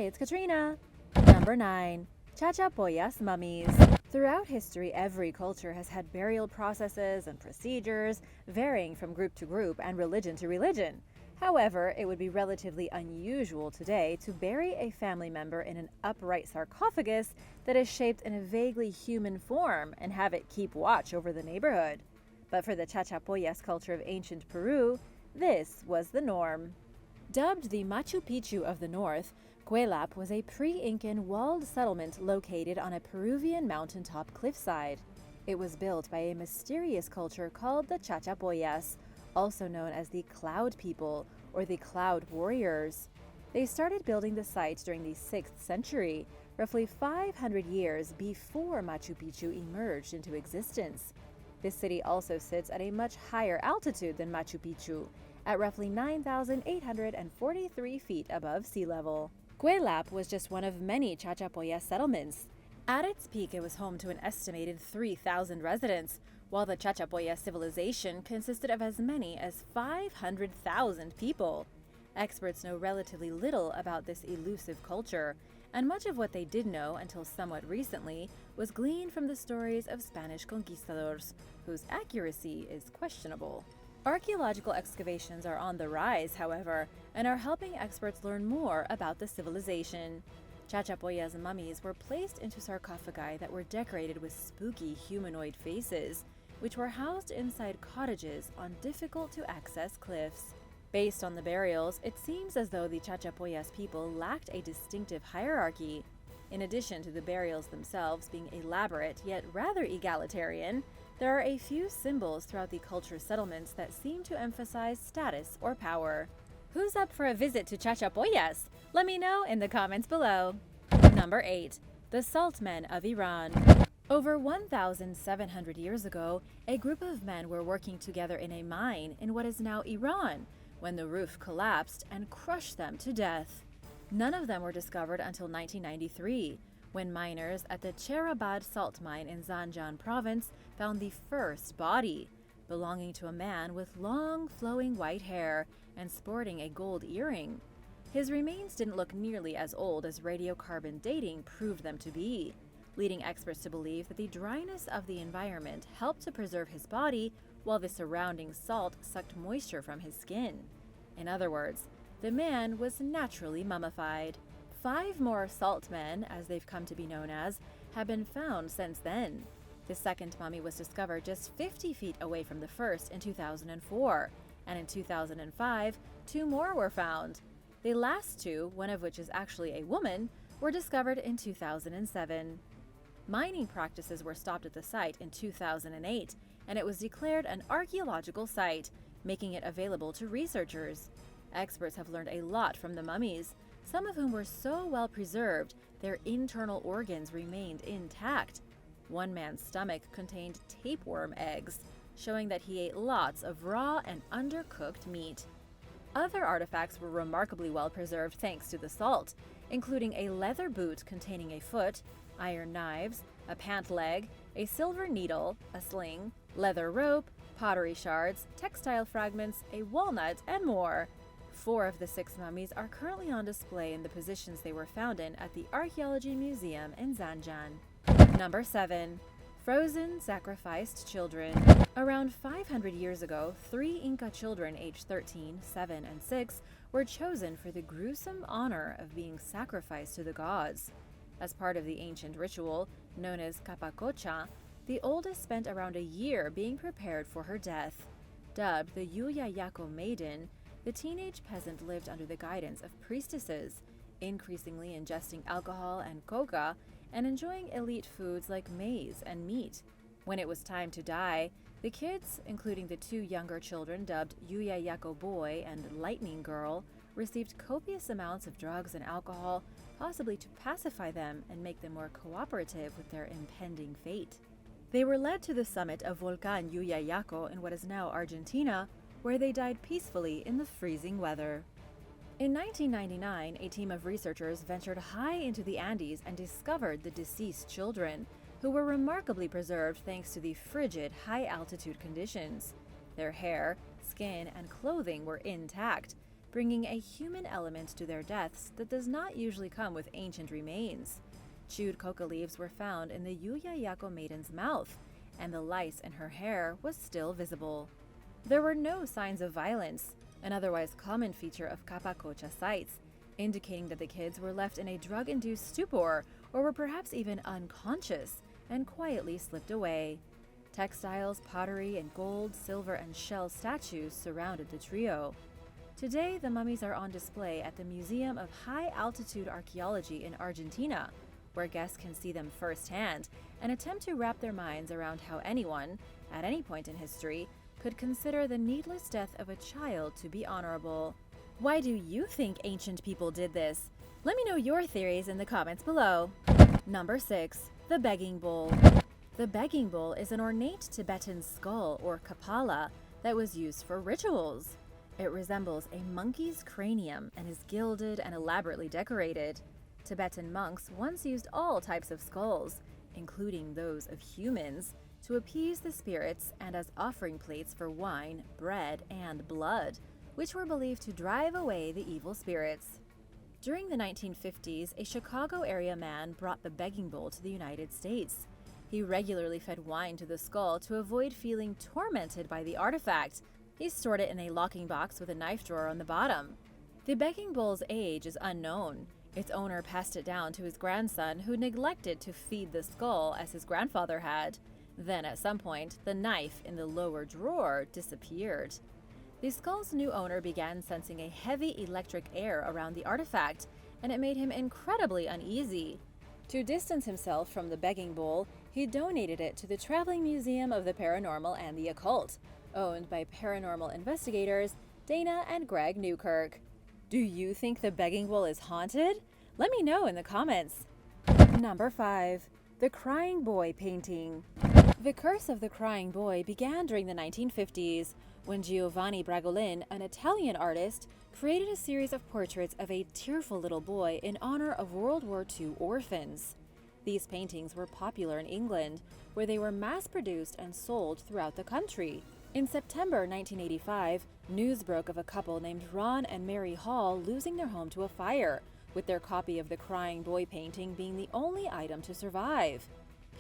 It's Katrina! Number 9. Chachapoyas mummies. Throughout history, every culture has had burial processes and procedures, varying from group to group and religion to religion. However, it would be relatively unusual today to bury a family member in an upright sarcophagus that is shaped in a vaguely human form and have it keep watch over the neighborhood. But for the Chachapoyas culture of ancient Peru, this was the norm. Dubbed the Machu Picchu of the north, Cuelap was a pre-Incan walled settlement located on a Peruvian mountaintop cliffside. It was built by a mysterious culture called the Chachapoyas, also known as the Cloud People or the Cloud Warriors. They started building the site during the 6th century, roughly 500 years before Machu Picchu emerged into existence. This city also sits at a much higher altitude than Machu Picchu, at roughly 9,843 feet above sea level. Cuelap was just one of many Chachapoyas settlements. At its peak, it was home to an estimated 3,000 residents, while the Chachapoya civilization consisted of as many as 500,000 people. Experts know relatively little about this elusive culture, and much of what they did know until somewhat recently was gleaned from the stories of Spanish conquistadors, whose accuracy is questionable. Archaeological excavations are on the rise, however, and are helping experts learn more about the civilization. Chachapoya's mummies were placed into sarcophagi that were decorated with spooky humanoid faces, which were housed inside cottages on difficult-to-access cliffs. Based on the burials, it seems as though the Chachapoyas people lacked a distinctive hierarchy. In addition to the burials themselves being elaborate yet rather egalitarian, there are a few symbols throughout the culture's settlements that seem to emphasize status or power. Who's up for a visit to Chachapoyas? Let me know in the comments below. Number 8. The Salt Men of Iran. Over 1,700 years ago, a group of men were working together in a mine in what is now Iran, when the roof collapsed and crushed them to death. None of them were discovered until 1993, when miners at the Cherabad salt mine in Zanjan province found the first body, belonging to a man with long, flowing white hair and sporting a gold earring. His remains didn't look nearly as old as radiocarbon dating proved them to be, leading experts to believe that the dryness of the environment helped to preserve his body while the surrounding salt sucked moisture from his skin. In other words, the man was naturally mummified. 5 more salt men, as they've come to be known as, have been found since then. The second mummy was discovered just 50 feet away from the first in 2004, and in 2005, 2 more were found. The last 2, one of which is actually a woman, were discovered in 2007. Mining practices were stopped at the site in 2008, and it was declared an archaeological site, making it available to researchers. Experts have learned a lot from the mummies, some of whom were so well preserved their internal organs remained intact. One man's stomach contained tapeworm eggs, showing that he ate lots of raw and undercooked meat. Other artifacts were remarkably well preserved thanks to the salt, including a leather boot containing a foot, iron knives, a pant leg, a silver needle, a sling, leather rope, pottery shards, textile fragments, a walnut, and more. 4 of the 6 mummies are currently on display in the positions they were found in at the Archeology Museum in Zanjan. Number 7. Frozen sacrificed children. Around 500 years ago, 3 Inca children aged 13, 7, and 6 were chosen for the gruesome honor of being sacrificed to the gods. As part of the ancient ritual, known as Capacocha, the oldest spent around a year being prepared for her death. Dubbed the Llullaillaco Maiden, the teenage peasant lived under the guidance of priestesses, increasingly ingesting alcohol and coca and enjoying elite foods like maize and meat. When it was time to die, the kids, including the 2 younger children dubbed Llullaillaco Boy and Lightning Girl, received copious amounts of drugs and alcohol, possibly to pacify them and make them more cooperative with their impending fate. They were led to the summit of Volcán Llullaillaco in what is now Argentina, where they died peacefully in the freezing weather. In 1999, a team of researchers ventured high into the Andes and discovered the deceased children, who were remarkably preserved thanks to the frigid, high-altitude conditions. Their hair, skin, and clothing were intact, bringing a human element to their deaths that does not usually come with ancient remains. Chewed coca leaves were found in the Llullaillaco Maiden's mouth, and the lice in her hair was still visible. There were no signs of violence, an otherwise common feature of Capacocha sites, indicating that the kids were left in a drug-induced stupor or were perhaps even unconscious and quietly slipped away. Textiles, pottery, and gold, silver, and shell statues surrounded the trio. Today, the mummies are on display at the Museum of High-Altitude Archaeology in Argentina, where guests can see them firsthand and attempt to wrap their minds around how anyone, at any point in history, could consider the needless death of a child to be honorable. Why do you think ancient people did this? Let me know your theories in the comments below. Number 6. The Begging Bowl. The begging bowl is an ornate Tibetan skull, or kapala, that was used for rituals. It resembles a monkey's cranium and is gilded and elaborately decorated. Tibetan monks once used all types of skulls, including those of humans, to appease the spirits and as offering plates for wine, bread, and blood, which were believed to drive away the evil spirits. During the 1950s, a Chicago area man brought the begging bowl to the United States. He regularly fed wine to the skull to avoid feeling tormented by the artifact. He stored it in a locking box with a knife drawer on the bottom. The begging bowl's age is unknown. Its owner passed it down to his grandson, who neglected to feed the skull as his grandfather had. Then, at some point, the knife in the lower drawer disappeared. The skull's new owner began sensing a heavy electric air around the artifact, and it made him incredibly uneasy. To distance himself from the begging bowl, he donated it to the Traveling Museum of the Paranormal and the Occult, owned by paranormal investigators Dana and Greg Newkirk. Do you think the begging bowl is haunted? Let me know in the comments. Number 5. The Crying Boy Painting. The curse of the Crying Boy began during the 1950s, when Giovanni Bragolin, an Italian artist, created a series of portraits of a tearful little boy in honor of World War II orphans. These paintings were popular in England, where they were mass-produced and sold throughout the country. In September 1985, news broke of a couple named Ron and Mary Hall losing their home to a fire, with their copy of the Crying Boy painting being the only item to survive.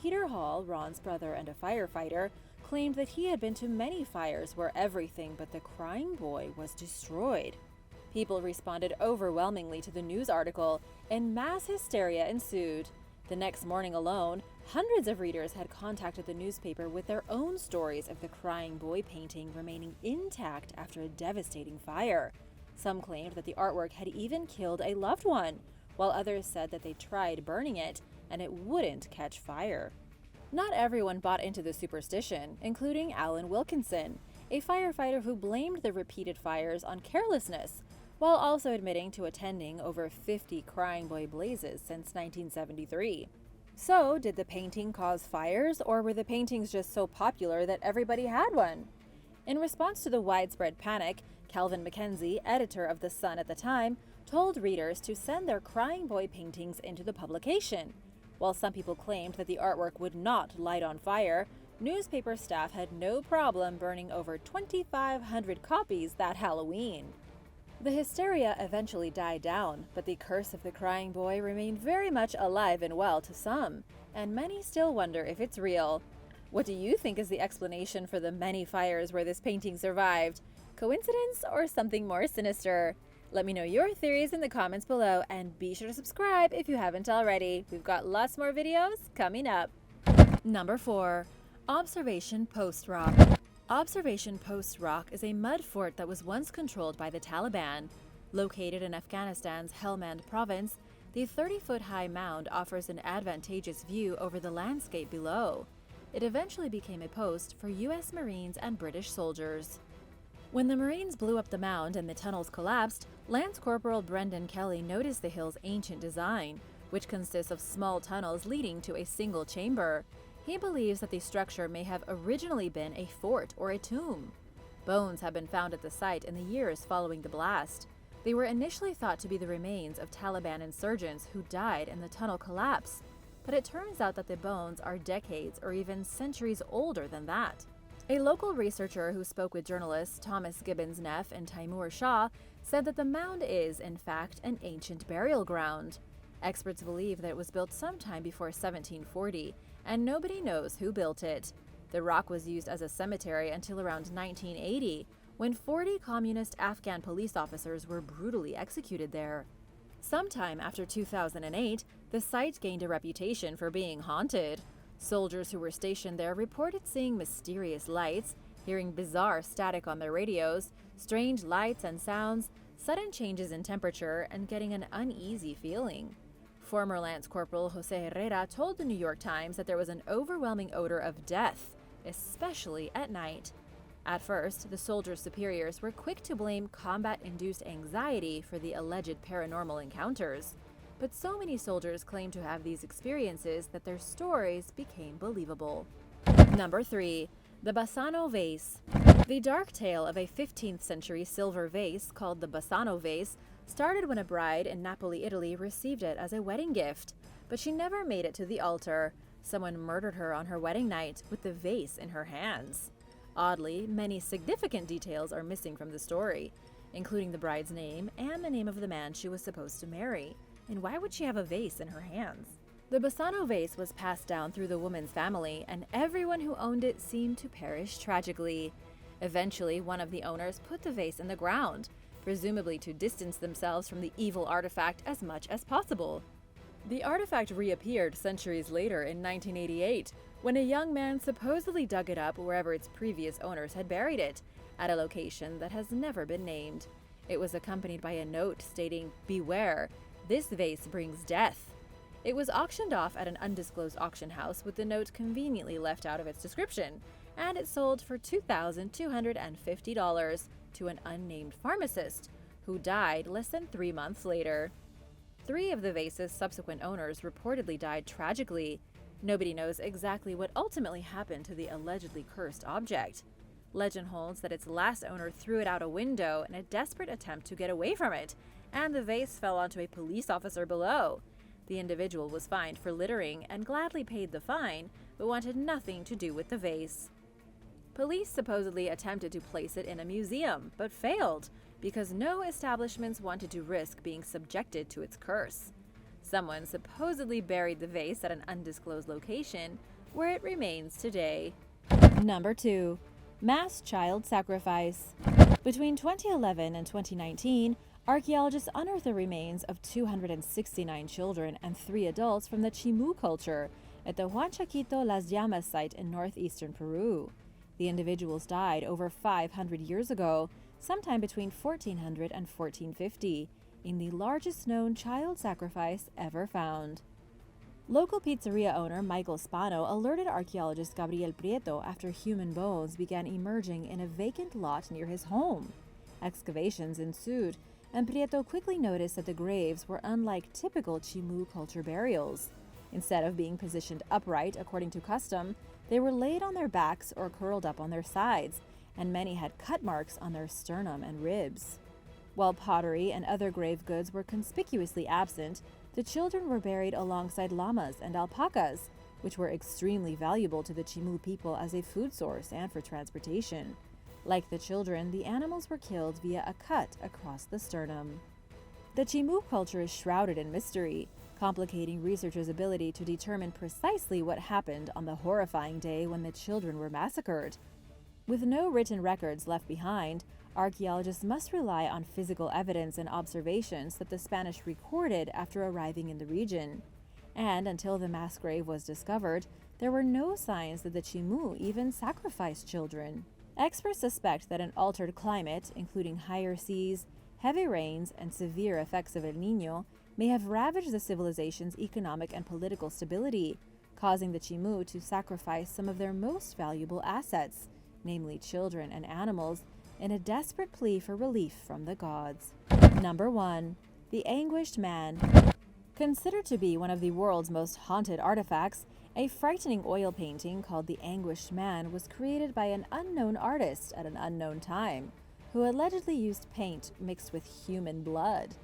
Peter Hall, Ron's brother and a firefighter, claimed that he had been to many fires where everything but the Crying Boy was destroyed. People responded overwhelmingly to the news article, and mass hysteria ensued. The next morning alone, hundreds of readers had contacted the newspaper with their own stories of the Crying Boy painting remaining intact after a devastating fire. Some claimed that the artwork had even killed a loved one, while others said that they tried burning it and it wouldn't catch fire. Not everyone bought into the superstition, including Alan Wilkinson, a firefighter who blamed the repeated fires on carelessness, while also admitting to attending over 50 Crying Boy blazes since 1973. So, did the painting cause fires, or were the paintings just so popular that everybody had one? In response to the widespread panic, Calvin Mackenzie, editor of The Sun at the time, told readers to send their Crying Boy paintings into the publication. While some people claimed that the artwork would not light on fire, newspaper staff had no problem burning over 2,500 copies that Halloween. The hysteria eventually died down, but the curse of the Crying Boy remained very much alive and well to some, and many still wonder if it's real. What do you think is the explanation for the many fires where this painting survived? Coincidence or something more sinister? Let me know your theories in the comments below, and be sure to subscribe if you haven't already. We've got lots more videos coming up. Number 4. Observation Post Rock. Observation Post Rock is a mud fort that was once controlled by the Taliban. Located in Afghanistan's Helmand province, the 30-foot-high mound offers an advantageous view over the landscape below. It eventually became a post for U.S. Marines and British soldiers. When the Marines blew up the mound and the tunnels collapsed, Lance Corporal Brendan Kelly noticed the hill's ancient design, which consists of small tunnels leading to a single chamber. He believes that the structure may have originally been a fort or a tomb. Bones have been found at the site in the years following the blast. They were initially thought to be the remains of Taliban insurgents who died in the tunnel collapse, but it turns out that the bones are decades or even centuries older than that. A local researcher who spoke with journalists Thomas Gibbons Neff and Taimur Shah said that the mound is, in fact, an ancient burial ground. Experts believe that it was built sometime before 1740, and nobody knows who built it. The rock was used as a cemetery until around 1980, when 40 communist Afghan police officers were brutally executed there. Sometime after 2008, the site gained a reputation for being haunted. Soldiers who were stationed there reported seeing mysterious lights, hearing bizarre static on their radios, strange lights and sounds, sudden changes in temperature, and getting an uneasy feeling. Former Lance Corporal Jose Herrera told the New York Times that there was an overwhelming odor of death, especially at night. At first, the soldiers' superiors were quick to blame combat-induced anxiety for the alleged paranormal encounters. But so many soldiers claimed to have these experiences that their stories became believable. Number 3. The Bassano Vase. The dark tale of a 15th century silver vase called the Bassano Vase started when a bride in Napoli, Italy received it as a wedding gift, but she never made it to the altar. Someone murdered her on her wedding night with the vase in her hands. Oddly, many significant details are missing from the story, including the bride's name and the name of the man she was supposed to marry. And why would she have a vase in her hands? The Bassano vase was passed down through the woman's family, and everyone who owned it seemed to perish tragically. Eventually, one of the owners put the vase in the ground, presumably to distance themselves from the evil artifact as much as possible. The artifact reappeared centuries later in 1988, when a young man supposedly dug it up wherever its previous owners had buried it, at a location that has never been named. It was accompanied by a note stating, "Beware, this vase brings death." It was auctioned off at an undisclosed auction house with the note conveniently left out of its description, and it sold for $2,250 to an unnamed pharmacist, who died less than 3 months later. 3 of the vase's subsequent owners reportedly died tragically. Nobody knows exactly what ultimately happened to the allegedly cursed object. Legend holds that its last owner threw it out a window in a desperate attempt to get away from it, and the vase fell onto a police officer below. The individual was fined for littering and gladly paid the fine, but wanted nothing to do with the vase. Police supposedly attempted to place it in a museum, but failed because no establishments wanted to risk being subjected to its curse. Someone supposedly buried the vase at an undisclosed location, where it remains today. Number 2. Mass child sacrifice. Between 2011 and 2019, archaeologists unearthed the remains of 269 children and 3 adults from the Chimu culture at the Huanchaquito Las Llamas site in northeastern Peru. The individuals died over 500 years ago, sometime between 1400 and 1450, in the largest known child sacrifice ever found. Local pizzeria owner Michael Spano alerted archaeologist Gabriel Prieto after human bones began emerging in a vacant lot near his home. Excavations ensued, and Prieto quickly noticed that the graves were unlike typical Chimu culture burials. Instead of being positioned upright according to custom, they were laid on their backs or curled up on their sides, and many had cut marks on their sternum and ribs. While pottery and other grave goods were conspicuously absent, the children were buried alongside llamas and alpacas, which were extremely valuable to the Chimu people as a food source and for transportation. Like the children, the animals were killed via a cut across the sternum. The Chimu culture is shrouded in mystery, complicating researchers' ability to determine precisely what happened on the horrifying day when the children were massacred. With no written records left behind, archaeologists must rely on physical evidence and observations that the Spanish recorded after arriving in the region. And until the mass grave was discovered, there were no signs that the Chimu even sacrificed children. Experts suspect that an altered climate, including higher seas, heavy rains, and severe effects of El Niño, may have ravaged the civilization's economic and political stability, causing the Chimu to sacrifice some of their most valuable assets, namely children and animals, in a desperate plea for relief from the gods. Number 1. The Anguished Man. Considered to be one of the world's most haunted artifacts, a frightening oil painting called The Anguished Man was created by an unknown artist at an unknown time, who allegedly used paint mixed with human blood.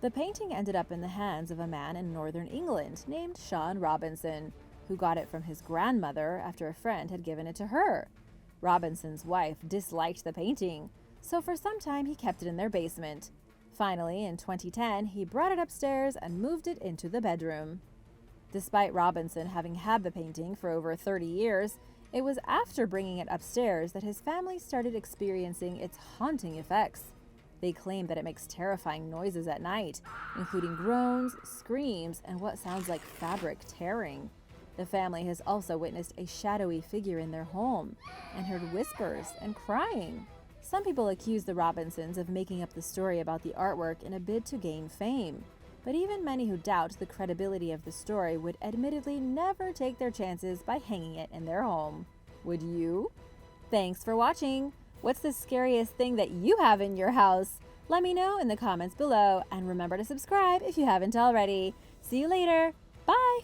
The painting ended up in the hands of a man in northern England named Sean Robinson, who got it from his grandmother after a friend had given it to her. Robinson's wife disliked the painting, so for some time he kept it in their basement. Finally, in 2010, he brought it upstairs and moved it into the bedroom. Despite Robinson having had the painting for over 30 years, it was after bringing it upstairs that his family started experiencing its haunting effects. They claim that it makes terrifying noises at night, including groans, screams, and what sounds like fabric tearing. The family has also witnessed a shadowy figure in their home and heard whispers and crying. Some people accuse the Robinsons of making up the story about the artwork in a bid to gain fame, but even many who doubt the credibility of the story would admittedly never take their chances by hanging it in their home. Would you? Thanks for watching! What's the scariest thing that you have in your house? Let me know in the comments below, and remember to subscribe if you haven't already. See you later! Bye!